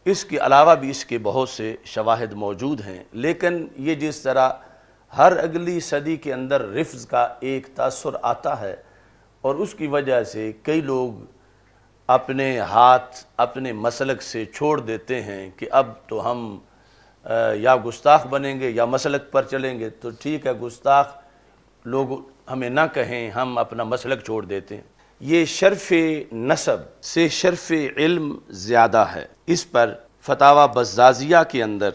اس کے علاوہ بھی اس کے بہت سے شواہد موجود ہیں، لیکن یہ جس طرح ہر اگلی صدی کے اندر رفض کا ایک تاثر آتا ہے اور اس کی وجہ سے کئی لوگ اپنے ہاتھ اپنے مسلک سے چھوڑ دیتے ہیں کہ اب تو ہم یا گستاخ بنیں گے یا مسلک پر چلیں گے، تو ٹھیک ہے گستاخ لوگ ہمیں نہ کہیں، ہم اپنا مسلک چھوڑ دیتے ہیں۔ یہ شرف نسب سے شرف علم زیادہ ہے۔ اس پر فتاوی بزازیہ کے اندر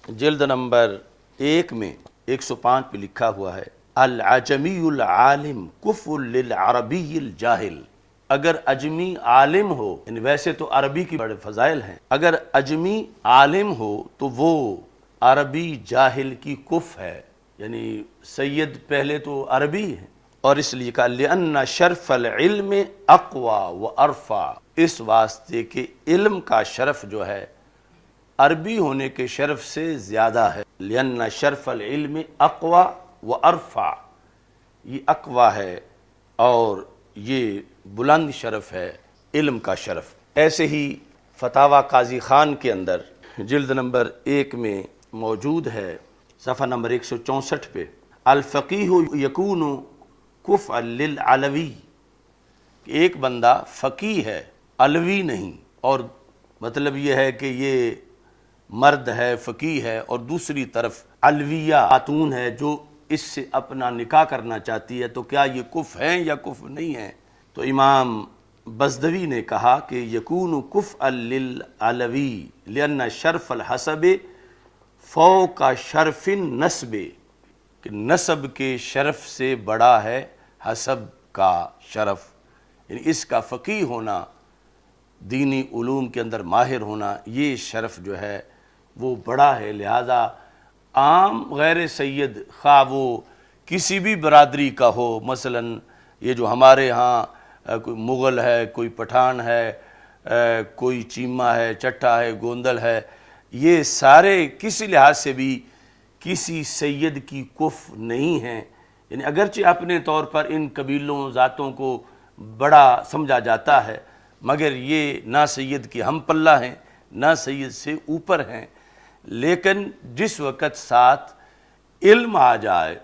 جلد نمبر 1 میں 105 پہ لکھا ہوا ہے، العجمی العالم کفء للعربی الجاہل۔ اگر اجمی عالم ہو، یعنی ویسے تو عربی کی بڑے فضائل ہیں، اگر اجمی عالم ہو تو وہ عربی جاہل کی کف ہے، یعنی سید پہلے تو عربی ہے، اور اس لیے کہا لِأَنَّ شَرْفَ الْعِلْمِ اقوى وَأَرْفَع، اس واسطے کہ علم کا شرف جو ہے عربی ہونے کے شرف سے زیادہ ہے۔ لِأَنَّ شَرْفَ الْعِلْمِ اقوى وَأَرْفَع، یہ اقوى ہے اور یہ بلند شرف ہے، علم کا شرف۔ ایسے ہی فتاوی قاضی خان کے اندر جلد نمبر 1 میں موجود ہے، صفحہ نمبر 164 پہ، الفقیہ یکون کفء للعلوی، کہ ایک بندہ فقیہ ہے علوی نہیں، اور مطلب یہ ہے کہ یہ مرد ہے فقیہ ہے اور دوسری طرف علویہ خاتون ہے جو اس سے اپنا نکاح کرنا چاہتی ہے، تو کیا یہ کف ہیں یا کف نہیں ہیں؟ تو امام بزدوی نے کہا کہ یکون کفء للعلوی لأن شرف الحسب فوق شرف النسب، کہ نسب کے شرف سے بڑا ہے حسب کا شرف، یعنی اس کا فقیہ ہونا، دینی علوم کے اندر ماہر ہونا، یہ شرف جو ہے وہ بڑا ہے۔ لہذا عام غیر سید خواہ وہ کسی بھی برادری کا ہو، مثلا یہ جو ہمارے ہاں کوئی مغل ہے، کوئی پٹھان ہے، کوئی چیمہ ہے، چٹھا ہے، گوندل ہے، یہ سارے کسی لحاظ سے بھی کسی سید کی کف نہیں ہیں، یعنی اگرچہ اپنے طور پر ان قبیلوں ذاتوں کو بڑا سمجھا جاتا ہے، مگر یہ نہ سید کی ہم پلہ ہیں نہ سید سے اوپر ہیں۔ لیکن جس وقت ساتھ علم آ جائے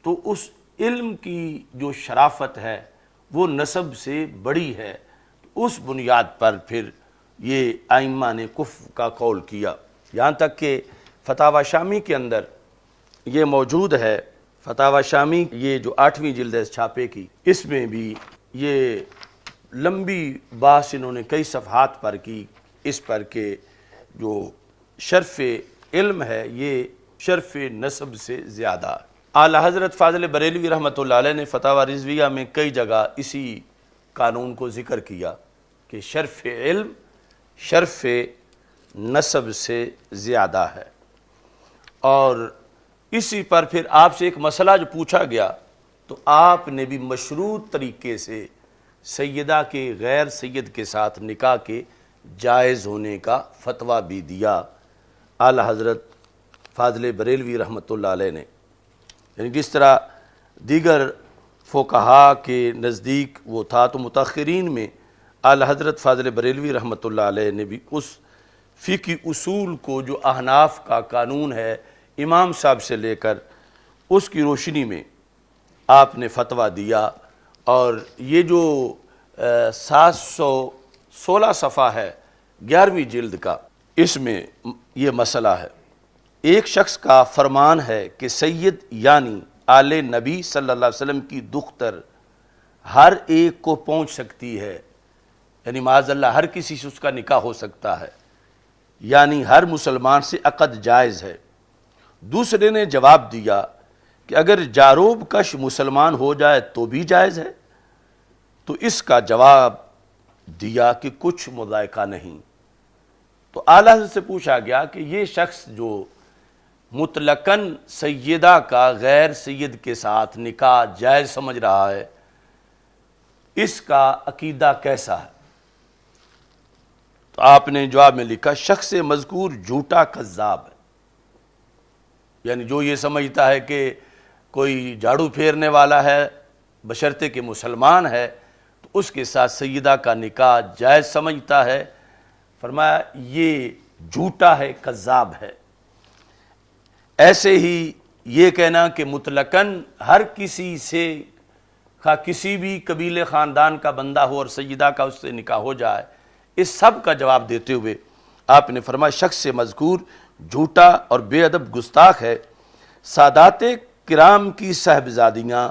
تو اس علم کی جو شرافت ہے وہ نسب سے بڑی ہے، اس بنیاد پر پھر یہ ائمہ نے کفر کا قول کیا۔ یہاں تک کہ فتاوی شامی کے اندر یہ موجود ہے، فتاوی شامی یہ جو 8ویں جلد ہے اس چھاپے کی، اس میں بھی یہ لمبی بحث انہوں نے کئی صفحات پر کی اس پر کہ جو شرف علم ہے یہ شرف نسب سے زیادہ ہے۔ اعلیٰ حضرت فاضل بریلوی رحمۃ اللہ علیہ نے فتاوی رضویہ میں کئی جگہ اسی قانون کو ذکر کیا کہ شرف علم شرف نسب سے زیادہ ہے، اور اسی پر پھر آپ سے ایک مسئلہ جو پوچھا گیا تو آپ نے بھی مشروط طریقے سے سیدہ کے غیر سید کے ساتھ نکاح کے جائز ہونے کا فتویٰ بھی دیا اعلیٰ حضرت فاضل بریلوی رحمۃ اللہ علیہ نے، یعنی جس طرح دیگر فقہاء کے نزدیک وہ تھا، تو متاخرین میں اعلیٰ حضرت فاضل بریلوی رحمۃ اللہ علیہ نے بھی اس فقہی اصول کو جو احناف کا قانون ہے امام صاحب سے لے کر اس کی روشنی میں آپ نے فتویٰ دیا، اور یہ جو 716 صفحہ ہے 11ویں جلد کا، اس میں یہ مسئلہ ہے۔ ایک شخص کا فرمان ہے کہ سید یعنی آل نبی صلی اللہ علیہ وسلم کی دختر ہر ایک کو پہنچ سکتی ہے، یعنی معاذ اللہ ہر کسی سے اس کا نکاح ہو سکتا ہے، یعنی ہر مسلمان سے عقد جائز ہے۔ دوسرے نے جواب دیا کہ اگر جاروب کش مسلمان ہو جائے تو بھی جائز ہے، تو اس کا جواب دیا کہ کچھ مذائقہ نہیں۔ تو اعلیٰ حضرت سے پوچھا گیا کہ یہ شخص جو مطلقاً سیدہ کا غیر سید کے ساتھ نکاح جائز سمجھ رہا ہے، اس کا عقیدہ کیسا ہے؟ تو آپ نے جواب میں لکھا شخص مذکور جھوٹا کذاب ہے، یعنی جو یہ سمجھتا ہے کہ کوئی جھاڑو پھیرنے والا ہے بشرطے کہ مسلمان ہے تو اس کے ساتھ سیدہ کا نکاح جائز سمجھتا ہے، فرمایا یہ جھوٹا ہے، کذاب ہے۔ ایسے ہی یہ کہنا کہ مطلقاً ہر کسی سے، خواہ کسی بھی قبیلے خاندان کا بندہ ہو اور سیدہ کا اس سے نکاح ہو جائے، اس سب کا جواب دیتے ہوئے آپ نے فرمایا شخص مذکور جھوٹا اور بے ادب گستاخ ہے۔ سادات کرام کی صاحبزادیاں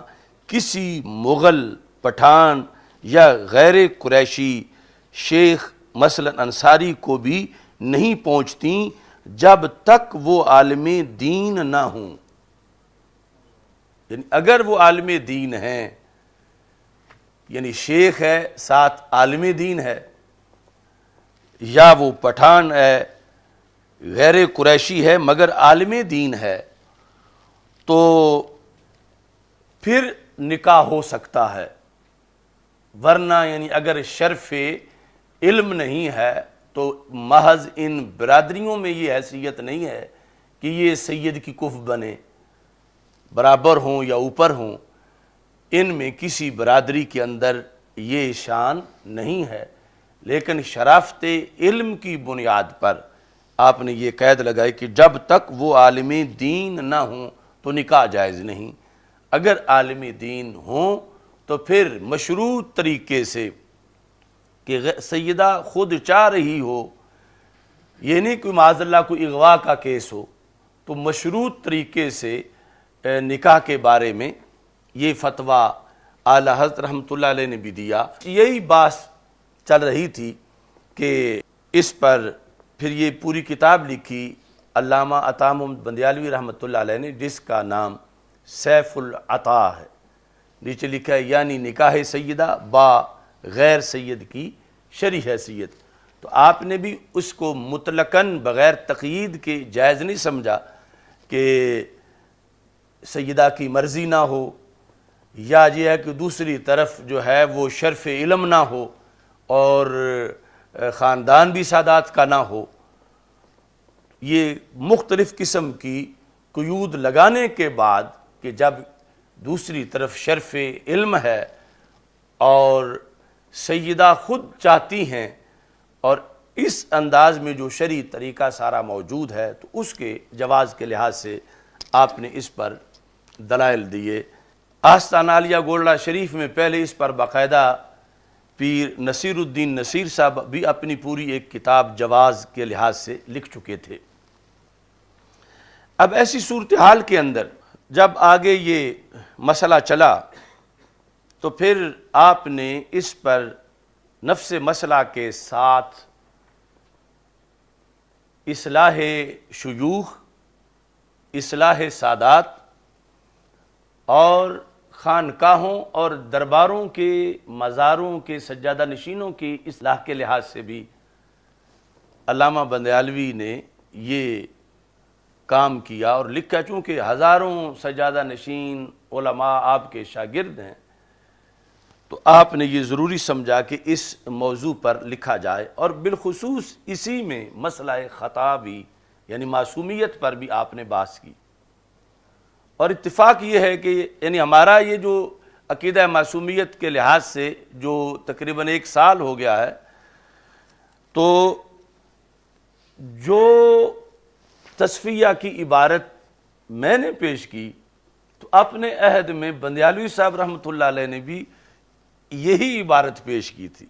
کسی مغل، پٹھان یا غیر قریشی شیخ مثلا انصاری کو بھی نہیں پہنچتیں جب تک وہ عالم دین نہ ہوں۔ یعنی اگر وہ عالم دین ہیں، یعنی شیخ ہے ساتھ عالم دین ہے، یا وہ پٹھان ہے، غیر قریشی ہے مگر عالم دین ہے، تو پھر نکاح ہو سکتا ہے۔ ورنہ یعنی اگر شرف علم نہیں ہے تو محض ان برادریوں میں یہ حیثیت نہیں ہے کہ یہ سید کی کف بنے، برابر ہوں یا اوپر ہوں، ان میں کسی برادری کے اندر یہ شان نہیں ہے۔ لیکن شرافت علم کی بنیاد پر آپ نے یہ قید لگائی کہ جب تک وہ عالم دین نہ ہوں تو نکاح جائز نہیں۔ اگر عالم دین ہوں تو پھر مشروط طریقے سے، کہ سیدہ خود چاہ رہی ہو، یہ نہیں کہ معاذ اللہ کوئی اغوا کا کیس ہو، تو مشروط طریقے سے نکاح کے بارے میں یہ فتویٰ اعلیٰ حضرت رحمۃ اللہ علیہ نے بھی دیا۔ یہی بات چل رہی تھی کہ اس پر پھر یہ پوری کتاب لکھی علامہ عطا محمد بندیالوی رحمۃ اللہ علیہ نے، جس کا نام سیف العطا ہے۔ نیچے لکھا ہے یعنی نکاح سیدہ با غیر سید کی شرعی حیثیت۔ تو آپ نے بھی اس کو مطلقاً بغیر تقیید کے جائز نہیں سمجھا کہ سیدہ کی مرضی نہ ہو، یا یہ ہے کہ دوسری طرف جو ہے وہ شرف علم نہ ہو اور خاندان بھی سادات کا نہ ہو۔ یہ مختلف قسم کی قیود لگانے کے بعد کہ جب دوسری طرف شرف علم ہے اور سیدہ خود چاہتی ہیں اور اس انداز میں جو شرعی طریقہ سارا موجود ہے، تو اس کے جواز کے لحاظ سے آپ نے اس پر دلائل دیے۔ آستانہ عالیہ گولڑا شریف میں پہلے اس پر باقاعدہ پیر نصیر الدین نصیر صاحب بھی اپنی پوری ایک کتاب جواز کے لحاظ سے لکھ چکے تھے۔ اب ایسی صورتحال کے اندر جب آگے یہ مسئلہ چلا تو پھر آپ نے اس پر نفس مسئلہ کے ساتھ اصلاح شیوخ، اصلاح سادات اور خانقاہوں اور درباروں کے مزاروں کے سجادہ نشینوں کی اصلاح کے لحاظ سے بھی علامہ بندیالوی نے یہ کام کیا اور لکھا۔ چونکہ ہزاروں سجادہ نشین علماء آپ کے شاگرد ہیں، تو آپ نے یہ ضروری سمجھا کہ اس موضوع پر لکھا جائے، اور بالخصوص اسی میں مسئلہ خطا بھی یعنی معصومیت پر بھی آپ نے بحث کی۔ اور اتفاق یہ ہے کہ یعنی ہمارا یہ جو عقیدہ معصومیت کے لحاظ سے جو تقریباً 1 سال ہو گیا ہے، تو جو تصفیہ کی عبارت میں نے پیش کی تو اپنے عہد میں بندیالوی صاحب رحمۃ اللہ علیہ نے بھی یہی عبارت پیش کی تھی۔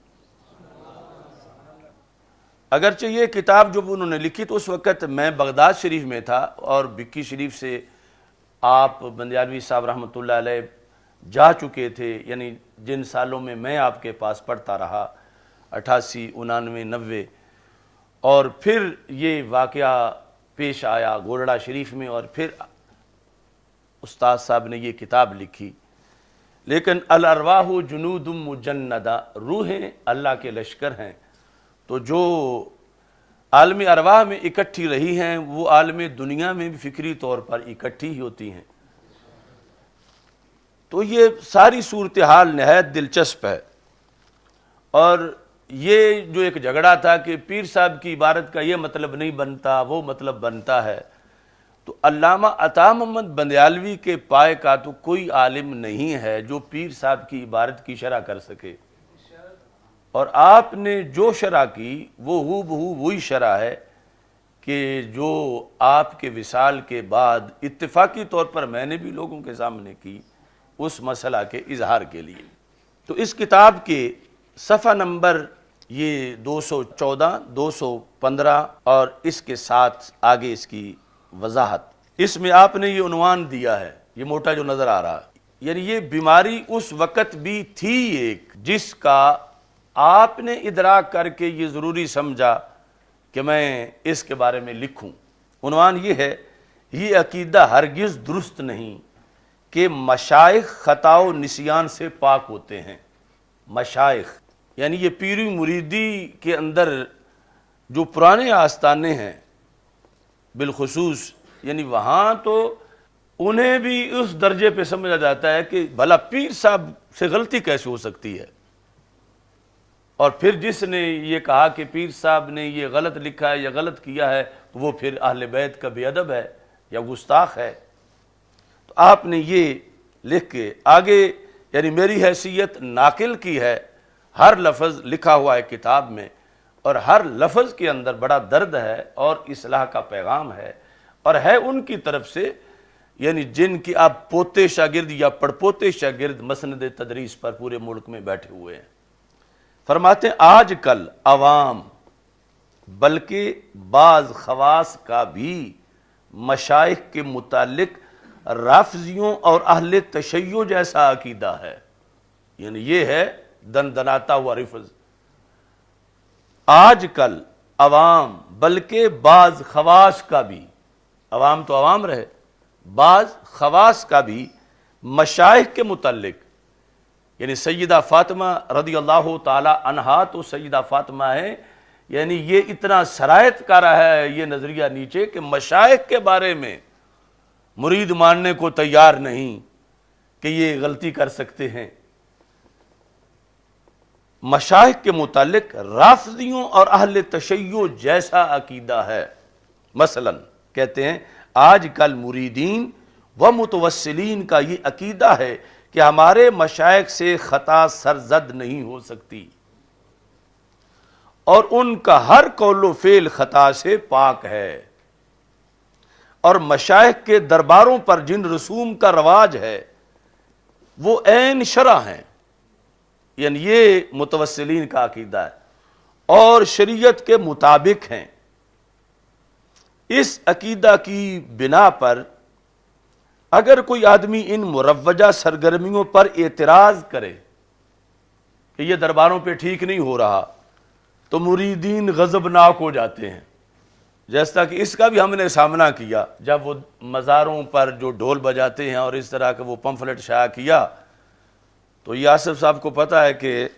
اگرچہ یہ کتاب جو انہوں نے لکھی تو اس وقت میں بغداد شریف میں تھا، اور بکی شریف سے آپ بندیالوی صاحب رحمۃ اللہ علیہ جا چکے تھے، یعنی جن سالوں میں آپ کے پاس پڑھتا رہا، 88، 89، 90، اور پھر یہ واقعہ پیش آیا گولڑا شریف میں، اور پھر استاد صاحب نے یہ کتاب لکھی۔ لیکن الارواح جنود مجندہ، روحیں اللہ کے لشکر ہیں، تو جو عالم ارواح میں اکٹھی رہی ہیں وہ عالم دنیا میں بھی فکری طور پر اکٹھی ہی ہوتی ہیں۔ تو یہ ساری صورتحال نہایت دلچسپ ہے، اور یہ جو ایک جھگڑا تھا کہ پیر صاحب کی عبارت کا یہ مطلب نہیں بنتا، وہ مطلب بنتا ہے، تو علامہ عطا محمد بندیالوی کے پائے کا تو کوئی عالم نہیں ہے جو پیر صاحب کی عبارت کی شرح کر سکے، اور آپ نے جو شرح کی وہ ہو بہو وہی شرح ہے کہ جو آپ کے وصال کے بعد اتفاقی طور پر میں نے بھی لوگوں کے سامنے کی اس مسئلہ کے اظہار کے لیے۔ تو اس کتاب کے صفحہ نمبر یہ 214 215 اور اس کے ساتھ آگے اس کی وضاحت، اس میں آپ نے یہ عنوان دیا ہے، یہ موٹا جو نظر آ رہا ہے، یعنی یہ بیماری اس وقت بھی تھی ایک جس کا آپ نے ادراک کر کے یہ ضروری سمجھا کہ میں اس کے بارے میں لکھوں۔ عنوان یہ ہے، یہ عقیدہ ہرگز درست نہیں کہ مشائخ خطا و نسیان سے پاک ہوتے ہیں۔ مشائخ یعنی یہ پیری مریدی کے اندر جو پرانے آستانے ہیں بالخصوص، یعنی وہاں تو انہیں بھی اس درجے پہ سمجھا جاتا ہے کہ بھلا پیر صاحب سے غلطی کیسے ہو سکتی ہے، اور پھر جس نے یہ کہا کہ پیر صاحب نے یہ غلط لکھا ہے یا غلط کیا ہے تو وہ پھر اہل بیت کا بے ادب ہے یا گستاخ ہے۔ تو آپ نے یہ لکھ کے آگے، یعنی میری حیثیت ناقل کی ہے، ہر لفظ لکھا ہوا ہے کتاب میں، اور ہر لفظ کے اندر بڑا درد ہے اور اصلاح کا پیغام ہے، اور ہے ان کی طرف سے یعنی جن کی آپ پوتے شاگرد یا پڑپوتے شاگرد مسند تدریس پر پورے ملک میں بیٹھے ہوئے ہیں۔ فرماتے ہیں آج کل عوام بلکہ بعض خواص کا بھی مشائخ کے متعلق رافضیوں اور اہل تشیع جیسا عقیدہ ہے، یعنی یہ ہے دندناتا ہوا رفض۔ آج کل عوام بلکہ بعض خواص کا بھی، عوام تو عوام رہے، بعض خواص کا بھی مشائخ کے متعلق، یعنی سیدہ فاطمہ رضی اللہ تعالی عنہا تو سیدہ فاطمہ ہے، یعنی یہ اتنا سرایت کر رہا ہے یہ نظریہ نیچے کہ مشائخ کے بارے میں مرید ماننے کو تیار نہیں کہ یہ غلطی کر سکتے ہیں۔ مشائخ کے متعلق رافضیوں اور اہل تشیع جیسا عقیدہ ہے۔ مثلا کہتے ہیں آج کل مریدین و متوسلین کا یہ عقیدہ ہے کہ ہمارے مشائخ سے خطا سرزد نہیں ہو سکتی، اور ان کا ہر قول و فعل خطا سے پاک ہے، اور مشائخ کے درباروں پر جن رسوم کا رواج ہے وہ عین شرع ہیں، یعنی یہ متوسلین کا عقیدہ ہے، اور شریعت کے مطابق ہیں۔ اس عقیدہ کی بنا پر اگر کوئی آدمی ان مروجہ سرگرمیوں پر اعتراض کرے کہ یہ درباروں پہ ٹھیک نہیں ہو رہا تو مریدین غضبناک ہو جاتے ہیں، جیسا کہ اس کا بھی ہم نے سامنا کیا جب وہ مزاروں پر جو ڈھول بجاتے ہیں اور اس طرح کا وہ پمفلٹ شائع کیا تو یاسف صاحب کو پتہ ہے کہ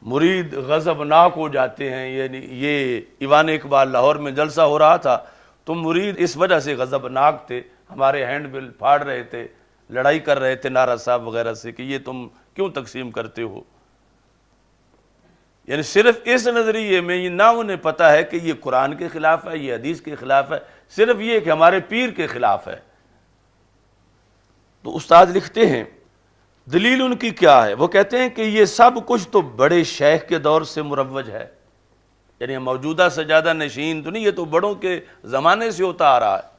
مرید غضبناک ہو جاتے ہیں، یعنی یہ ایوان اقبال لاہور میں جلسہ ہو رہا تھا تو مرید اس وجہ سے غضبناک تھے، ہمارے ہینڈ بل پھاڑ رہے تھے، لڑائی کر رہے تھے نعرہ صاحب وغیرہ سے کہ یہ تم کیوں تقسیم کرتے ہو، یعنی صرف اس نظریے میں یہ نہ انہیں پتہ ہے کہ یہ قرآن کے خلاف ہے، یہ حدیث کے خلاف ہے، صرف یہ کہ ہمارے پیر کے خلاف ہے۔ تو استاد لکھتے ہیں دلیل ان کی کیا ہے، وہ کہتے ہیں کہ یہ سب کچھ تو بڑے شیخ کے دور سے مروج ہے، یعنی موجودہ سجادہ نشین تو نہیں، یہ تو بڑوں کے زمانے سے ہوتا آ رہا ہے۔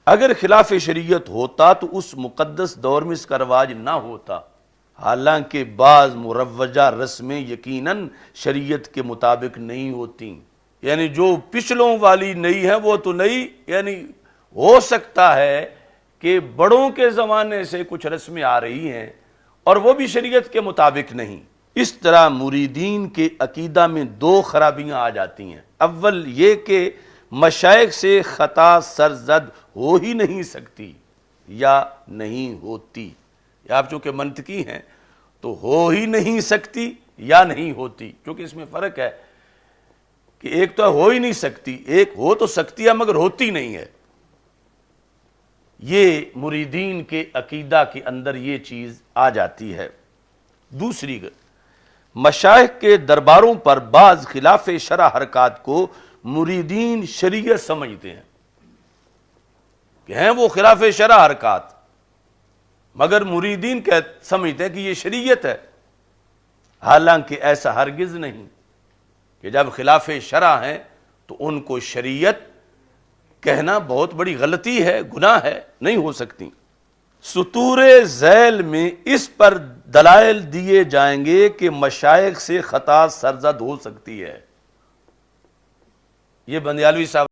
اگر خلاف شریعت ہوتا تو اس مقدس دور میں اس کا رواج نہ ہوتا، حالانکہ بعض مروجہ رسمیں یقیناً شریعت کے مطابق نہیں ہوتی، یعنی جو پچھلوں والی نہیں ہے وہ تو نہیں، یعنی ہو سکتا ہے کہ بڑوں کے زمانے سے کچھ رسمیں آ رہی ہیں اور وہ بھی شریعت کے مطابق نہیں۔ اس طرح مریدین کے عقیدہ میں دو خرابیاں آ جاتی ہیں، اول یہ کہ مشائخ سے خطا سرزد ہو ہی نہیں سکتی یا نہیں ہوتی، یا آپ چونکہ منطقی ہیں تو ہو ہی نہیں سکتی یا نہیں ہوتی، کیونکہ اس میں فرق ہے کہ ایک تو ہو ہی نہیں سکتی، ایک ہو تو سکتی ہے مگر ہوتی نہیں ہے۔ یہ مریدین کے عقیدہ کے اندر یہ چیز آ جاتی ہے۔ دوسری، مشائخ کے درباروں پر بعض خلاف شرع حرکات کو مریدین شریعت سمجھتے ہیں کہ ہیں وہ خلاف شرع حرکات، مگر مریدین سمجھتے ہیں کہ یہ شریعت ہے، حالانکہ ایسا ہرگز نہیں کہ جب خلاف شرع ہیں تو ان کو شریعت کہنا بہت بڑی غلطی ہے، گناہ ہے، نہیں ہو سکتی۔ سطور ذیل میں اس پر دلائل دیے جائیں گے کہ مشائخ سے خطا سرزد ہو سکتی ہے۔ یہ بندیالوی صاحب